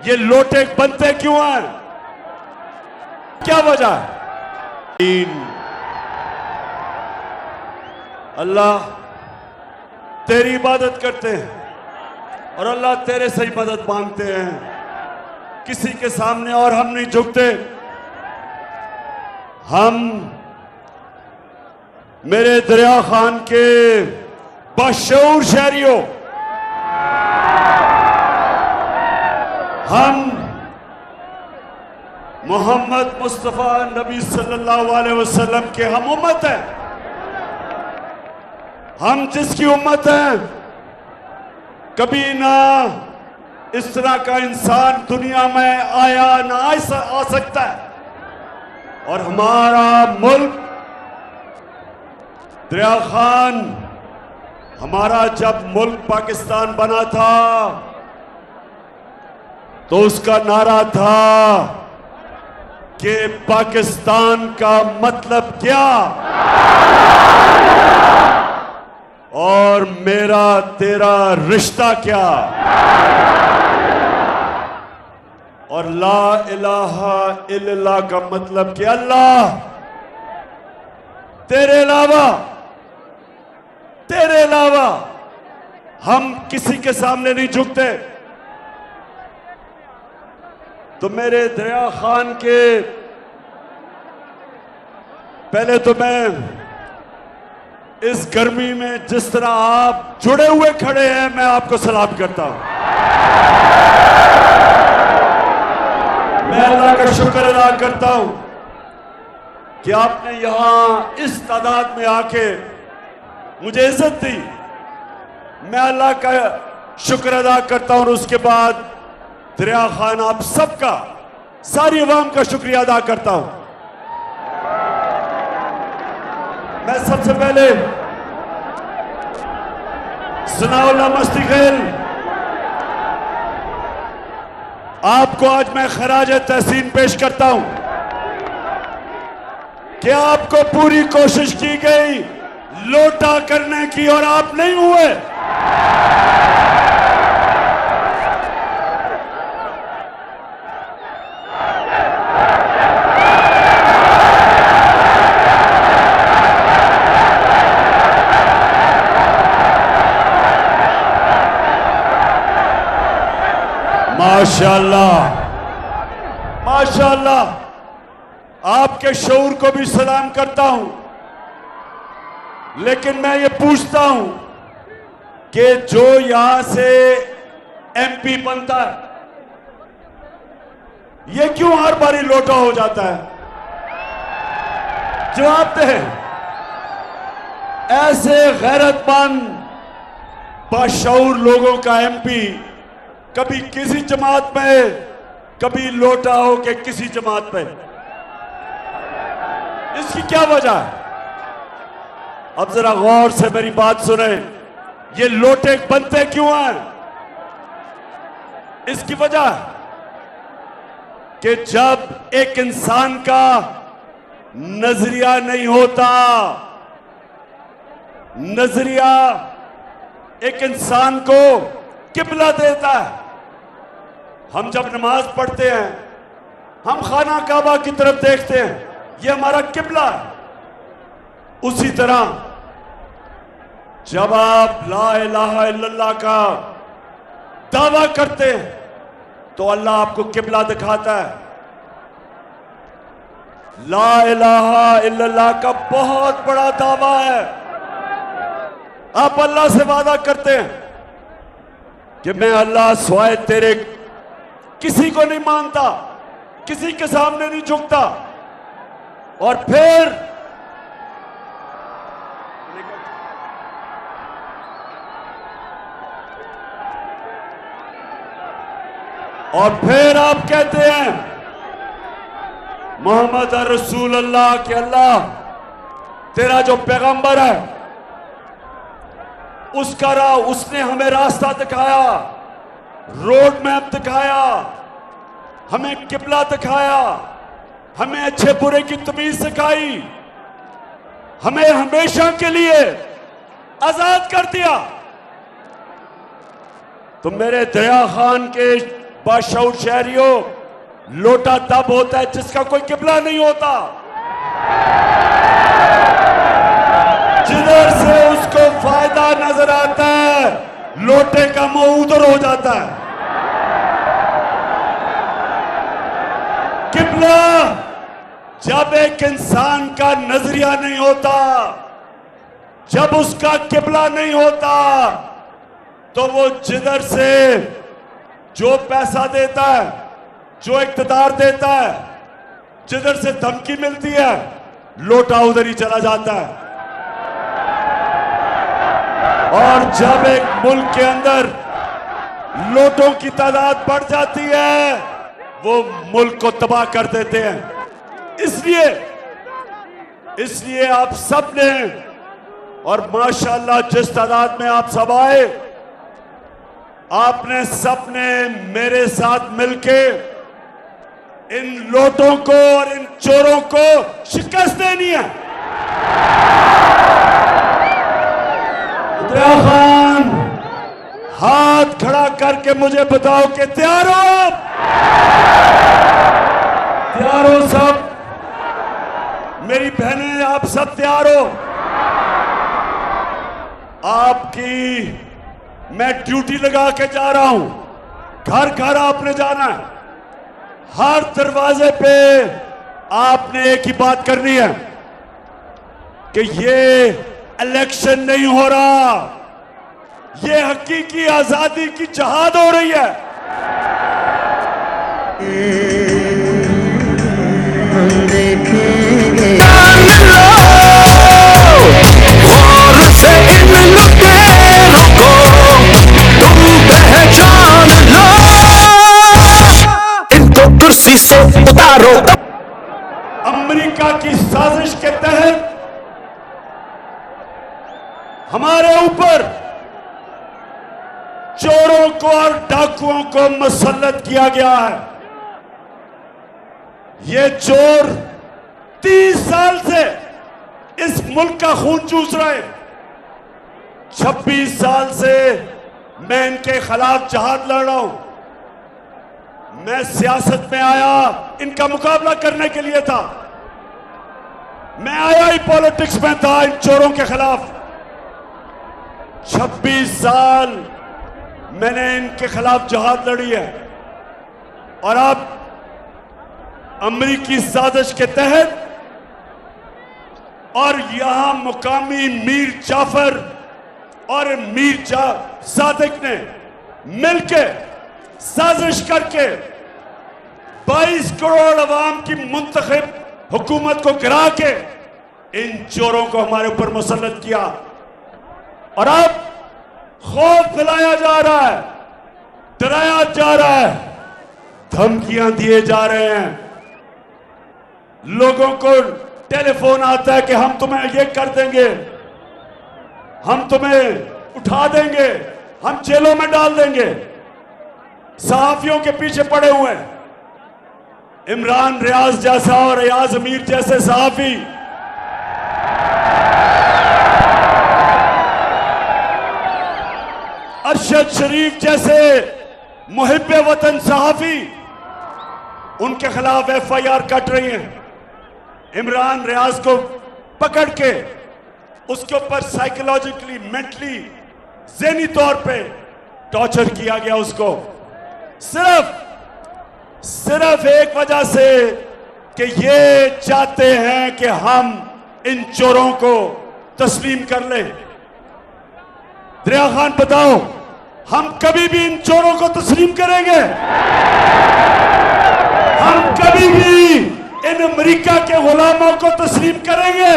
ये लोटे बनते क्यों हैं? क्या वजह है? अल्लाह तेरी इबादत करते हैं और अल्लाह तेरे से ही मदद मांगते हैं, किसी के सामने और हम नहीं झुकते। हम मेरे दरिया खान के बशऊर शहरियों, हम मोहम्मद मुस्तफा नबी सल्लल्लाहु अलैहि वसल्लम के हम उम्मत हैं। हम जिसकी उम्मत हैं, कभी ना इस तरह का इंसान दुनिया में आया ना आ सकता है। और हमारा मुल्क दरिया खान, हमारा जब मुल्क पाकिस्तान बना था तो उसका नारा था कि पाकिस्तान का मतलब क्या और मेरा तेरा रिश्ता क्या, और ला इलाहा इल्लल्लाह का मतलब कि अल्लाह तेरे अलावा हम किसी के सामने नहीं झुकते। तो मेरे दरिया खान के, पहले तो मैं इस गर्मी में जिस तरह आप जुड़े हुए खड़े हैं, मैं आपको सलाम करता हूं। मैं अल्लाह का शुक्र अदा करता हूं कि आपने यहां इस तादाद में आके मुझे इज्जत दी। मैं अल्लाह का शुक्र अदा करता हूं और उसके बाद दरिया खान आप सबका, सारी अवाम का शुक्रिया अदा करता हूं। मैं सबसे पहले सनाउल्लाह मस्ती खेल आपको आज मैं खराज तहसीन पेश करता हूं कि आपको पूरी कोशिश की गई लोटा करने की और आप नहीं हुए। माशाअल्लाह, माशाअल्लाह, आपके शऊर को भी सलाम करता हूं। लेकिन मैं ये पूछता हूं कि जो यहां से एमपी बनता है, ये क्यों हर बारी लोटा हो जाता है? जवाब दे। ऐसे गैरतमंद बाशऊर लोगों का एमपी कभी किसी जमात में, कभी लोटा हो के किसी जमात में, इसकी क्या वजह है? अब जरा गौर से मेरी बात सुने। ये लोटे बनते क्यों हैं? इसकी वजह है कि जब एक इंसान का नजरिया नहीं होता, नजरिया एक इंसान को किबला देता है। हम जब नमाज पढ़ते हैं, हम खाना काबा की तरफ देखते हैं, ये हमारा किबला है। उसी तरह जब आप ला इलाहा इल्लल्लाह का दावा करते हैं तो अल्लाह आपको किबला दिखाता है। ला इलाहा इल्लल्लाह का बहुत बड़ा दावा है। आप अल्लाह से वादा करते हैं कि मैं अल्लाह सिवाय तेरे किसी को नहीं मानता, किसी के सामने नहीं झुकता। और फिर आप कहते हैं मोहम्मद रसूल अल्लाह के, अल्लाह तेरा जो पैगंबर है उसका उसने हमें रास्ता दिखाया, रोड मैप दिखाया, हमें किबला दिखाया, हमें अच्छे बुरे की तमीज सिखाई, हमें हमेशा के लिए आजाद कर दिया। तो मेरे दरिया खान के बाशऊर शहरियों, लोटा तब होता है जिसका कोई किबला नहीं होता। जिधर से उसको फायदा नजर आता है, लोटे का मुंह उधर हो जाता है। किबला जब एक इंसान का नजरिया नहीं होता, जब उसका किबला नहीं होता, तो वो जिधर से जो पैसा देता है, जो इख्तियार देता है, जिधर से धमकी मिलती है, लोटा उधर ही चला जाता है। और जब एक मुल्क के अंदर लोटों की तादाद बढ़ जाती है, वो मुल्क को तबाह कर देते हैं। इसलिए आप सब ने, और माशाअल्लाह जिस तादाद में आप सब आए, आपने सबने मेरे साथ मिलके इन लोटों को और इन चोरों को शिकस्त देनी है। दरिया खान, हाथ खड़ा करके मुझे बताओ कि तैयार हो आप? तैयार हो सब? मेरी बहनें, आप सब तैयार हो? आपकी मैं ड्यूटी लगा के जा रहा हूं। घर घर आपने जाना है। हर दरवाजे पे आपने एक ही बात करनी है कि ये इलेक्शन नहीं हो रहा, ये हकीकी आजादी की जहाद हो रही है। हम देखेंगे कुर्सी से उतारो। अमेरिका की साजिश के तहत हमारे ऊपर चोरों को और डाकुओं को मुसल्लत किया गया है। ये चोर 30 साल से इस मुल्क का खून चूस रहे हैं। 26 साल से मैं इनके खिलाफ जहाद लड़ रहा हूं। मैं सियासत में आया इनका मुकाबला करने के लिए था। मैं आया ही पॉलिटिक्स में था इन चोरों के खिलाफ। 26 साल मैंने इनके खिलाफ जहाद लड़ी है। और अब अमेरिकी साजिश के तहत और यहां मुकामी मीर जाफर और मीर सादिक ने मिलकर साजिश करके 22 करोड़ अवाम की मुंतखब हुकूमत को गिरा के इन चोरों को हमारे ऊपर मुसल्लत किया। और अब खौफ फैलाया जा रहा है, डराया जा रहा है, धमकियां दिए जा रहे हैं। लोगों को टेलीफोन आता है कि हम तुम्हें ये कर देंगे, हम तुम्हें उठा देंगे, हम जेलों में डाल देंगे। सहाफियों के पीछे पड़े हुए हैं। इमरान रियाज जैसा और रियाज अमीर जैसे सहाफी अरशद शरीफ जैसे मुहिब्बे वतन सहाफी उनके खिलाफ FIR कट रही हैं। इमरान रियाज को पकड़ के उसके ऊपर साइकोलॉजिकली, मेंटली, ज़हनी तौर पे टॉर्चर किया गया उसको, सिर्फ एक वजह से कि ये चाहते हैं कि हम इन चोरों को तस्लीम कर लें। दरिया खान, बताओ, हम कभी भी इन चोरों को तस्लीम करेंगे? हम कभी भी इन अमेरिका के गुलामों को तस्लीम करेंगे?